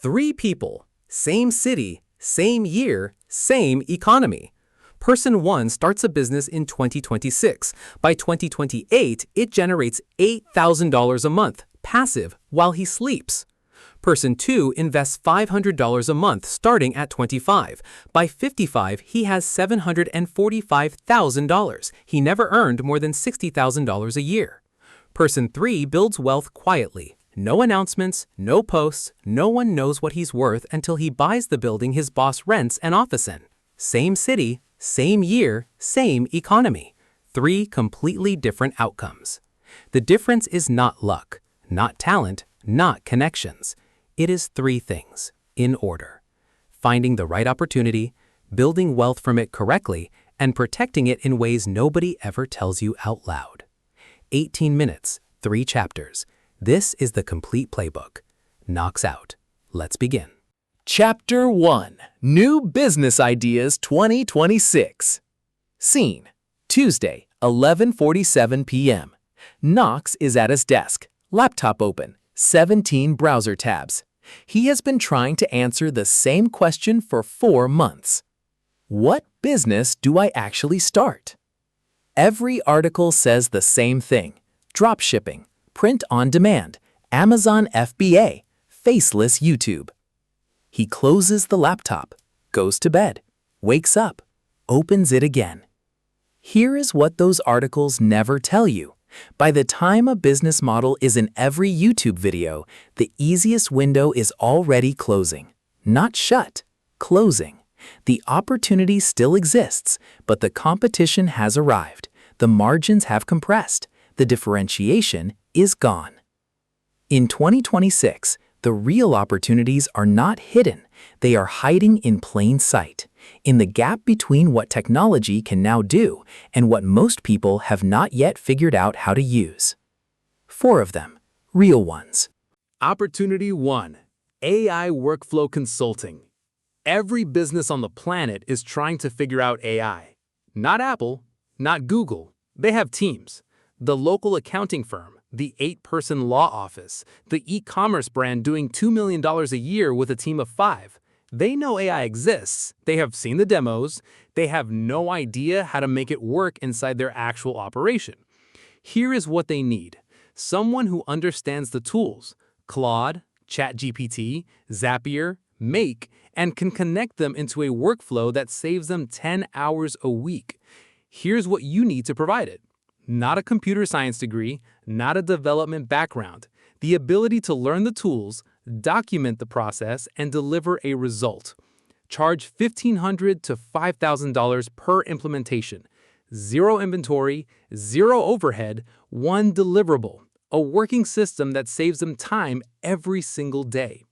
Three people, same city, same year, same economy. Person 1 starts a business in 2026. By 2028, it generates $8,000 a month, passive, while he sleeps. Person 2 invests $500 a month starting at 25. By 55, he has $745,000. He never earned more than $60,000 a year. Person 3 builds wealth quietly. No announcements, no posts, no one knows what he's worth until he buys the building his boss rents an office in. Same city, same year, same economy. Three completely different outcomes. The difference is not luck, not talent, not connections. It is three things, in order: finding the right opportunity, building wealth from it correctly, and protecting it in ways nobody ever tells you out loud. 18 minutes, 3 chapters. This is the complete playbook. Knocks out. Let's begin. Chapter 1. New Business Ideas 2026. Scene: Tuesday, 11:47 p.m. Knox is at his desk, laptop open, 17 browser tabs. He has been trying to answer the same question for 4 months. What business do I actually start? Every article says the same thing: drop shipping, print on demand, Amazon FBA, faceless YouTube. He closes the laptop, goes to bed, wakes up, opens it again. Here is what those articles never tell you. By the time a business model is in every YouTube video, the easiest window is already closing. Not shut, closing. The opportunity still exists, but the competition has arrived. The margins have compressed. The differentiation is gone. In 2026, the real opportunities are not hidden. They are hiding in plain sight, in the gap between what technology can now do and what most people have not yet figured out how to use. 4 of them, real ones. Opportunity 1. AI Workflow Consulting. Every business on the planet is trying to figure out AI. Not Apple, not Google. They have teams. The local accounting firm, the 8-person law office, the e-commerce brand doing $2 million a year with a team of 5. They know AI exists. They have seen the demos. They have no idea how to make it work inside their actual operation. Here is what they need: someone who understands the tools, Claude, ChatGPT, Zapier, Make, and can connect them into a workflow that saves them 10 hours a week. Here's what you need to provide it: not a computer science degree, not a development background, the ability to learn the tools, document the process, and deliver a result. Charge $1,500 to $5,000 per implementation. 0 inventory, 0 overhead, 1 deliverable. A working system that saves them time every single day.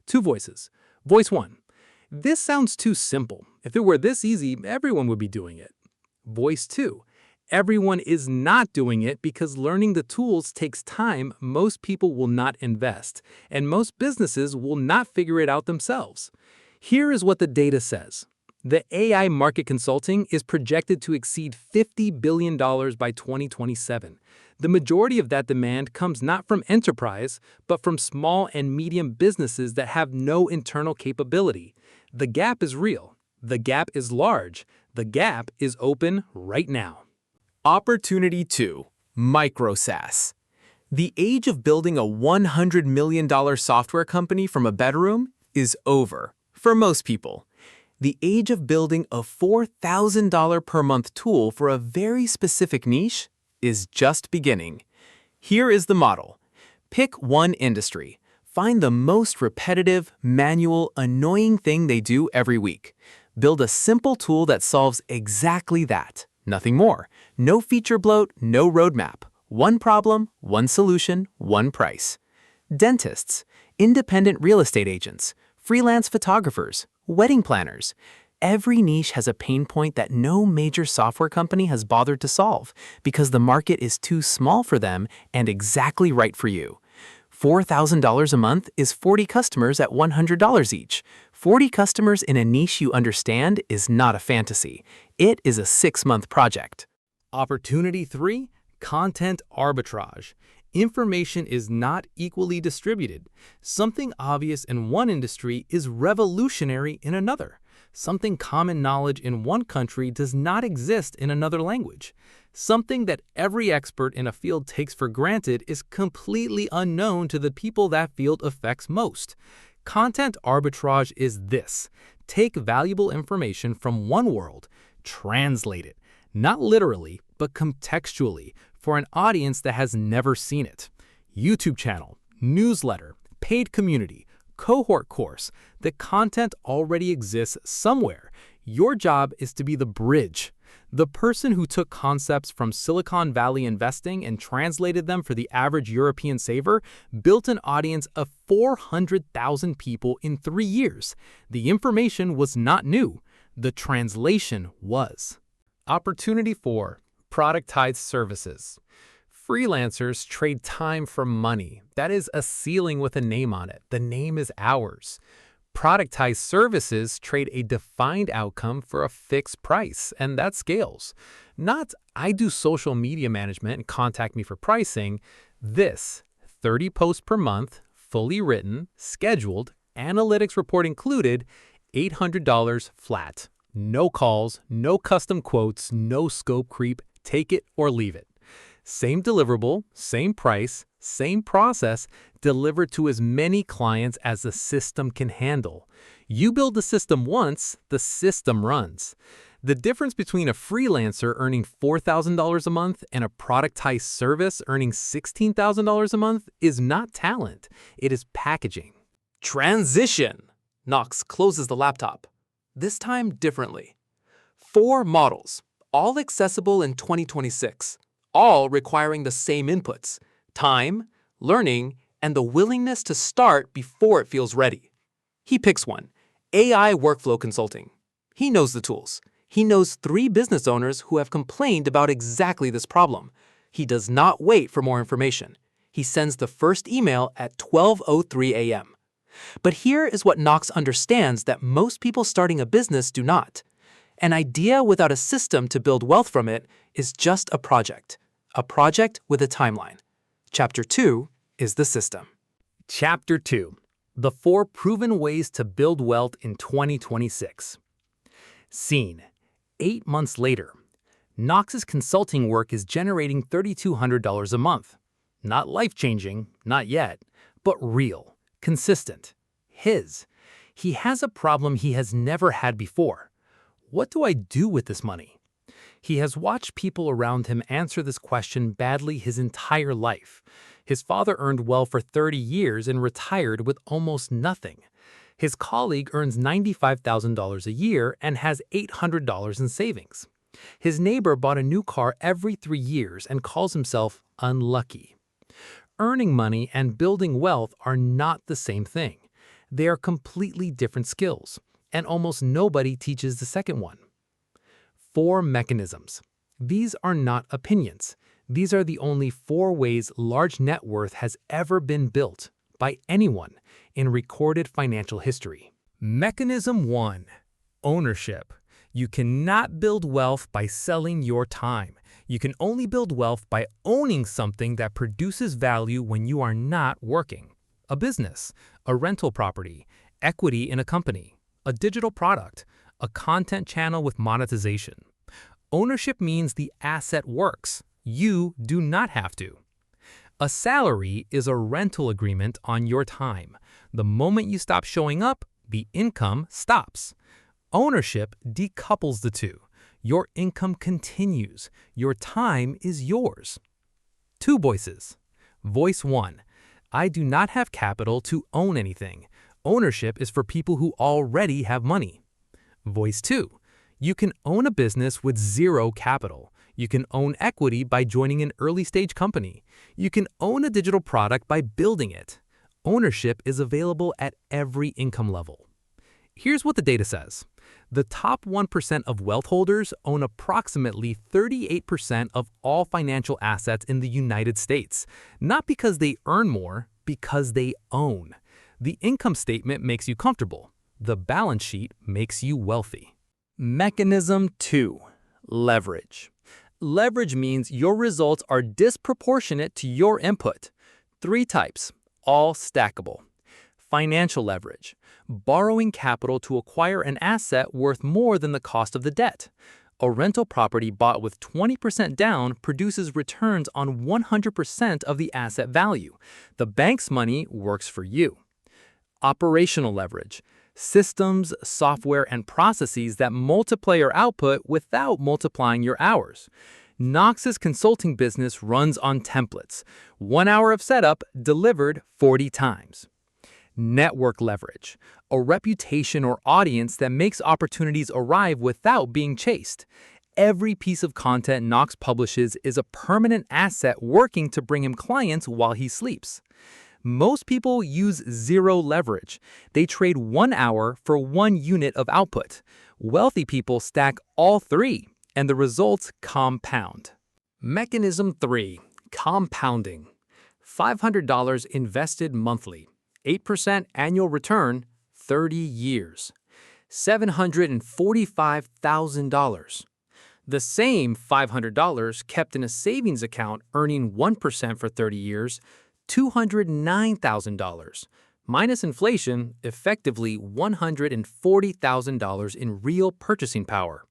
2 voices. Voice 1. This sounds too simple. If it were this easy, everyone would be doing it. Voice 2. Everyone is not doing it because learning the tools takes time most people will not invest, and most businesses will not figure it out themselves. Here is what the data says. The AI market consulting is projected to exceed $50 billion by 2027. The majority of that demand comes not from enterprise, but from small and medium businesses that have no internal capability. The gap is real. The gap is large. The gap is open right now. Opportunity 2. Micro SaaS. The age of building a $100 million software company from a bedroom is over for most people. The age of building a $4,000 per month tool for a very specific niche is just beginning. Here is the model. Pick one industry. Find the most repetitive, manual, annoying thing they do every week. Build a simple tool that solves exactly that. Nothing more. No feature bloat, no roadmap. One problem, one solution, one price. Dentists, independent real estate agents, freelance photographers, wedding planners. Every niche has a pain point that no major software company has bothered to solve because the market is too small for them and exactly right for you. $4,000 a month is 40 customers at $100 each. 40 customers in a niche you understand is not a fantasy. It is a 6-month project. Opportunity 3. Content arbitrage. Information is not equally distributed. Something obvious in one industry is revolutionary in another. Something common knowledge in one country does not exist in another language. Something that every expert in a field takes for granted is completely unknown to the people that field affects most. Content arbitrage is this: take valuable information from one world, translate it, not literally, but contextually, for an audience that has never seen it. YouTube channel, newsletter, paid community, cohort course, the content already exists somewhere. Your job is to be the bridge. The person who took concepts from Silicon Valley investing and translated them for the average European saver built an audience of 400,000 people in 3 years. The information was not new. The translation was. Opportunity 4. Productized services. Freelancers trade time for money. That is a ceiling with a name on it. The name is hours. Productized services trade a defined outcome for a fixed price, and that scales. Not, I do social media management and contact me for pricing. This, 30 posts per month, fully written, scheduled, analytics report included, $800 flat. No calls, no custom quotes, no scope creep. Take it or leave it. Same deliverable, same price, same process, delivered to as many clients as the system can handle. You build the system once, the system runs. The difference between a freelancer earning $4,000 a month and a productized service earning $16,000 a month is not talent, it is packaging. Transition. Knox closes the laptop, this time differently. 4 models, all accessible in 2026, all requiring the same inputs: time, learning, and the willingness to start before it feels ready. He picks one: AI workflow consulting. He knows the tools. He knows 3 business owners who have complained about exactly this problem. He does not wait for more information. He sends the first email at 12:03 a.m. But here is what Knox understands that most people starting a business do not. An idea without a system to build wealth from it is just a project with a timeline. Chapter 2 is the system. Chapter 2. The 4 proven ways to build wealth in 2026. Scene: 8 months later. Knox's consulting work is generating $3,200 a month. Not life-changing, not yet, but real, consistent. His. He has a problem he has never had before. What do I do with this money? He has watched people around him answer this question badly his entire life. His father earned well for 30 years and retired with almost nothing. His colleague earns $95,000 a year and has $800 in savings. His neighbor bought a new car every 3 years and calls himself unlucky. Earning money and building wealth are not the same thing. They are completely different skills, and almost nobody teaches the second one. 4 mechanisms. These are not opinions. These are the only 4 ways large net worth has ever been built by anyone in recorded financial history. Mechanism 1. Ownership. You cannot build wealth by selling your time. You can only build wealth by owning something that produces value when you are not working. A business, a rental property, equity in a company, a digital product, a content channel with monetization. Ownership means the asset works. You do not have to. A salary is a rental agreement on your time. The moment you stop showing up, the income stops. Ownership decouples the two. Your income continues. Your time is yours. 2 voices. Voice 1. I do not have capital to own anything. Ownership is for people who already have money. Voice 2. You can own a business with 0 capital. You can own equity by joining an early-stage company. You can own a digital product by building it. Ownership is available at every income level. Here's what the data says. The top 1% of wealth holders own approximately 38% of all financial assets in the United States, not because they earn more, because they own. The income statement makes you comfortable. The balance sheet makes you wealthy. Mechanism 2. Leverage. Leverage means your results are disproportionate to your input. 3 types, all stackable. Financial leverage, borrowing capital to acquire an asset worth more than the cost of the debt. A rental property bought with 20% down produces returns on 100% of the asset value. The bank's money works for you. Operational leverage, systems, software, and processes that multiply your output without multiplying your hours. Knox's consulting business runs on templates. 1 hour of setup delivered 40 times. Network leverage, a reputation or audience that makes opportunities arrive without being chased. Every piece of content Knox publishes is a permanent asset working to bring him clients while he sleeps. Most people use zero leverage. They trade 1 hour for 1 unit of output. Wealthy people stack all 3, and the results compound. Mechanism 3, compounding. $500 invested monthly. 8% annual return, 30 years. $745,000. The same $500 kept in a savings account earning 1% for 30 years, $209,000. Minus inflation, effectively $140,000 in real purchasing power.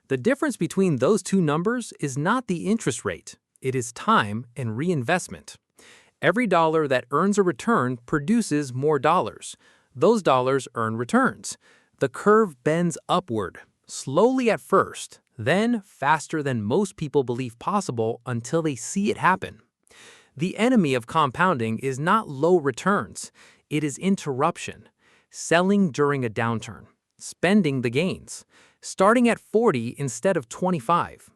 The difference between those 2 numbers is not the interest rate, it is time and reinvestment. Every dollar that earns a return produces more dollars. Those dollars earn returns. The curve bends upward, slowly at first, then faster than most people believe possible until they see it happen. The enemy of compounding is not low returns, it is interruption. Selling during a downturn, spending the gains, starting at 40 instead of 25.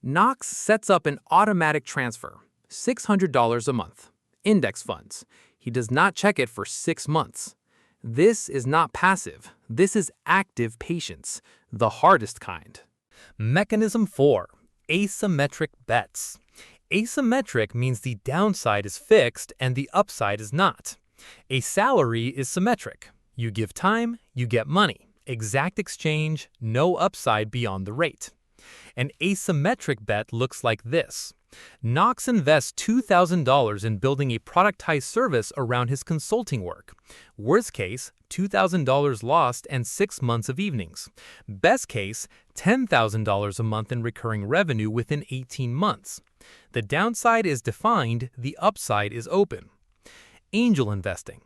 Knox sets up an automatic transfer. $600 a month. Index funds. He does not check it for 6 months. This is not passive. This is active patience, the hardest kind. Mechanism 4. Asymmetric bets. Asymmetric means the downside is fixed and the upside is not. A salary is symmetric. You give time, you get money. Exact exchange, no upside beyond the rate. An asymmetric bet looks like this. Knox invests $2,000 in building a productized service around his consulting work. Worst case, $2,000 lost and 6 months of evenings. Best case, $10,000 a month in recurring revenue within 18 months. The downside is defined, the upside is open. Angel investing.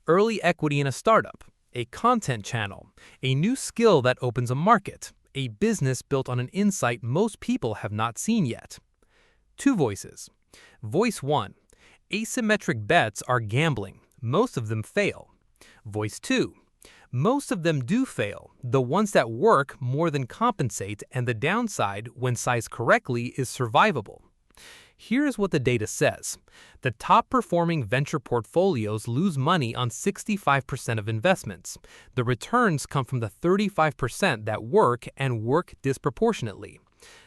Early equity in a startup, a content channel, a new skill that opens a market, a business built on an insight most people have not seen yet. 2 voices. Voice 1. Asymmetric bets are gambling. Most of them fail. Voice 2. Most of them do fail. The ones that work more than compensate, and the downside, when sized correctly, is survivable. Here's what the data says. The top-performing venture portfolios lose money on 65% of investments. The returns come from the 35% that work and work disproportionately.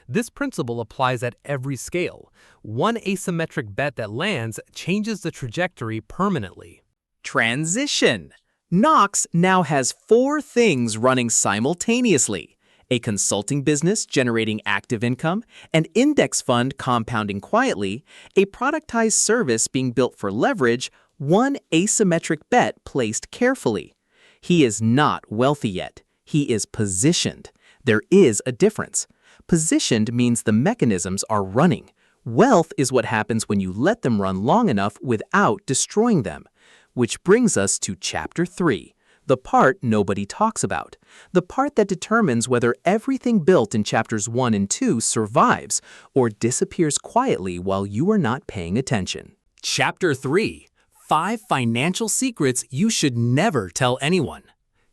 This principle applies at every scale. One asymmetric bet that lands changes the trajectory permanently. Transition. Knox now has 4 things running simultaneously: a consulting business generating active income, an index fund compounding quietly, a productized service being built for leverage, one asymmetric bet placed carefully. He is not wealthy yet. He is positioned. There is a difference. Positioned means the mechanisms are running. Wealth is what happens when you let them run long enough without destroying them. Which brings us to Chapter 3, the part nobody talks about, the part that determines whether everything built in Chapters 1 and 2 survives or disappears quietly while you are not paying attention. Chapter 3. 5 Financial Secrets You Should Never Tell Anyone.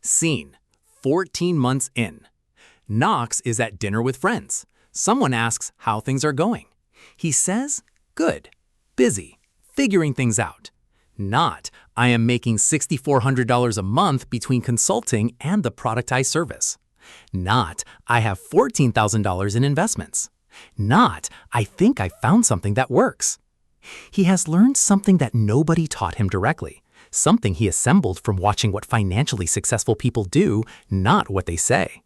Scene: 14 months in. Knox is at dinner with friends. Someone asks how things are going. He says, good, busy, figuring things out. Not, I am making $6,400 a month between consulting and the productized service. Not, I have $14,000 in investments. Not, I think I found something that works. He has learned something that nobody taught him directly, something he assembled from watching what financially successful people do, not what they say.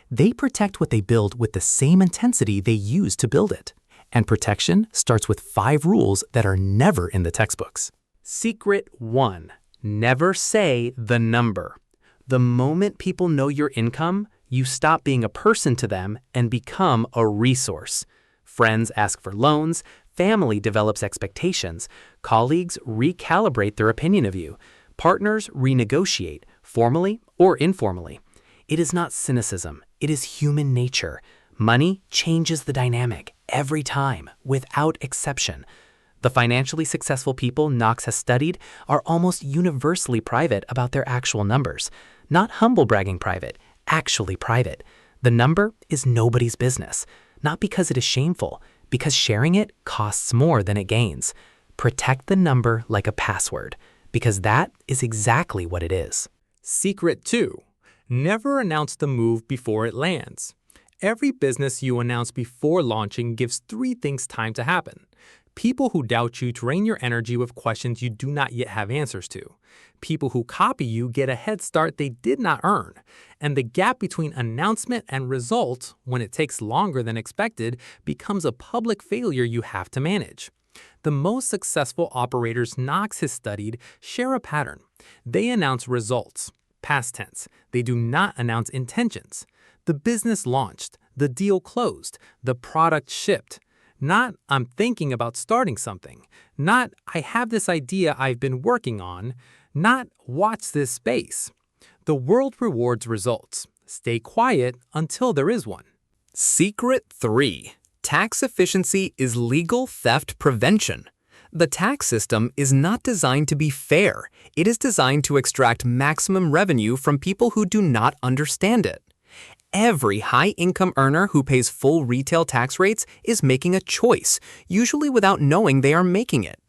They protect what they build with the same intensity they use to build it. And protection starts with 5 rules that are never in the textbooks. Secret 1. Never say the number. The moment people know your income, you stop being a person to them and become a resource. Friends ask for loans, family develops expectations, colleagues recalibrate their opinion of you, partners renegotiate, formally or informally. It is not cynicism, it is human nature. Money changes the dynamic every time, without exception. The financially successful people Knox has studied are almost universally private about their actual numbers. Not humble bragging private, actually private. The number is nobody's business, not because it is shameful, because sharing it costs more than it gains. Protect the number like a password, because that is exactly what it is. Secret 2. Never announce the move before it lands. Every business you announce before launching gives 3 things time to happen. People who doubt you drain your energy with questions you do not yet have answers to. People who copy you get a head start they did not earn. And the gap between announcement and result, when it takes longer than expected, becomes a public failure you have to manage. The most successful operators Knox has studied share a pattern. They announce results, past tense. They do not announce intentions. The business launched, the deal closed, the product shipped. Not, I'm thinking about starting something. Not, I have this idea I've been working on. Not, watch this space. The world rewards results. Stay quiet until there is one. Secret 3. Tax efficiency is legal theft prevention. The tax system is not designed to be fair. It is designed to extract maximum revenue from people who do not understand it. Every high-income earner who pays full retail tax rates is making a choice, usually without knowing they are making it.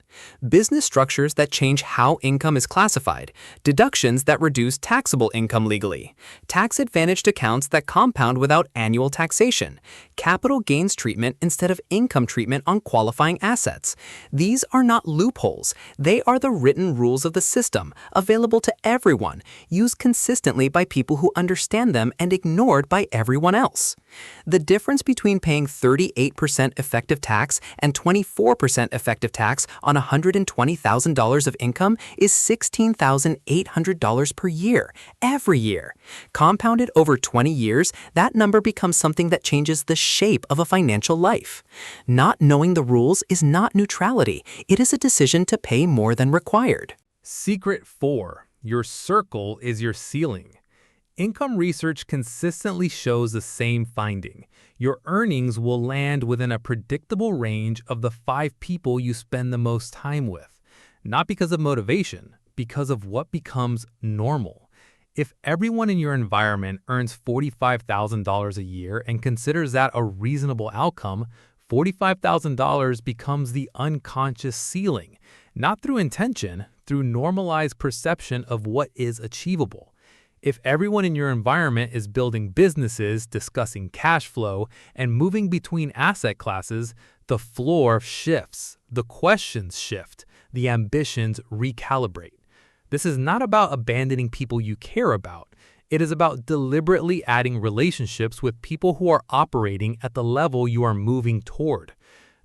Business structures that change how income is classified, deductions that reduce taxable income legally, tax-advantaged accounts that compound without annual taxation, capital gains treatment instead of income treatment on qualifying assets. These are not loopholes. They are the written rules of the system, available to everyone, used consistently by people who understand them and ignored by everyone else. The difference between paying 38% effective tax and 24% effective tax on $120,000 of income is $16,800 per year, every year. Compounded over 20 years, that number becomes something that changes the shape of a financial life. Not knowing the rules is not neutrality. It is a decision to pay more than required. Secret 4. Your circle is your ceiling. Income research consistently shows the same finding. Your earnings will land within a predictable range of the 5 people you spend the most time with. Not because of motivation, because of what becomes normal. If everyone in your environment earns $45,000 a year and considers that a reasonable outcome, $45,000 becomes the unconscious ceiling, not through intention, through normalized perception of what is achievable. If everyone in your environment is building businesses, discussing cash flow, and moving between asset classes, the floor shifts, the questions shift, the ambitions recalibrate. This is not about abandoning people you care about. It is about deliberately adding relationships with people who are operating at the level you are moving toward.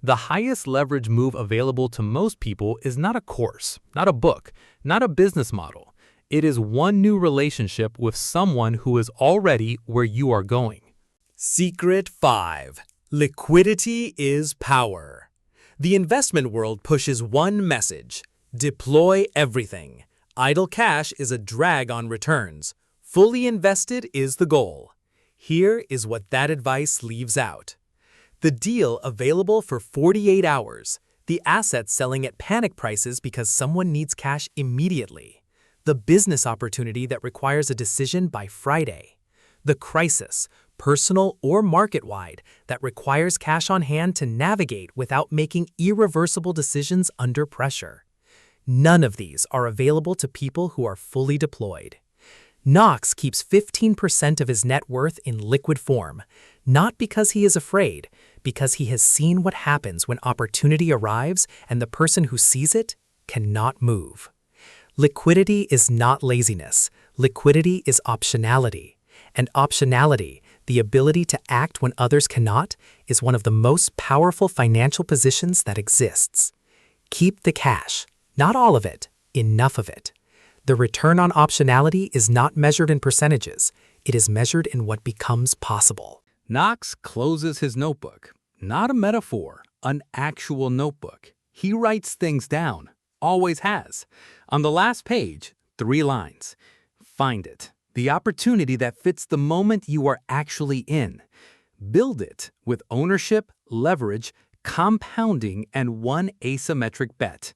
The highest leverage move available to most people is not a course, not a book, not a business model. It is one new relationship with someone who is already where you are going. Secret 5. Liquidity is power. The investment world pushes one message: deploy everything. Idle cash is a drag on returns. Fully invested is the goal. Here is what that advice leaves out. The deal available for 48 hours. The asset selling at panic prices because someone needs cash immediately. The business opportunity that requires a decision by Friday. The crisis, personal or market-wide, that requires cash on hand to navigate without making irreversible decisions under pressure. None of these are available to people who are fully deployed. Knox keeps 15% of his net worth in liquid form, not because he is afraid, because he has seen what happens when opportunity arrives and the person who sees it cannot move. Liquidity is not laziness. Liquidity is optionality. And optionality, The ability to act when others cannot is one of the most powerful financial positions that exists. Keep the cash, not all of it, enough of it. The return on optionality is not measured in percentages. It is measured in what becomes possible. Knox closes his notebook. Not a metaphor, an actual notebook. He writes things down, always has. On the last page, 3 lines. Find it, the opportunity that fits the moment you are actually in. Build it with ownership, leverage, compounding, and one asymmetric bet.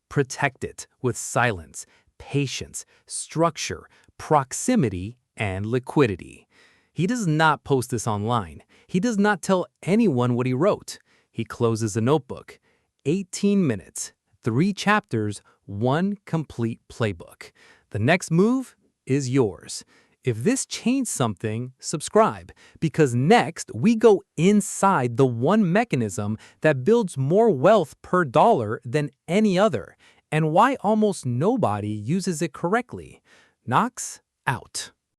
Protect it with silence, patience, structure, proximity, and liquidity. He does not post this online. He does not tell anyone what he wrote. He closes the notebook. 18 minutes, 3 chapters, 1 complete playbook. The next move is yours. If this changed something, subscribe, because next we go inside the one mechanism that builds more wealth per dollar than any other, and why almost nobody uses it correctly. Knox out.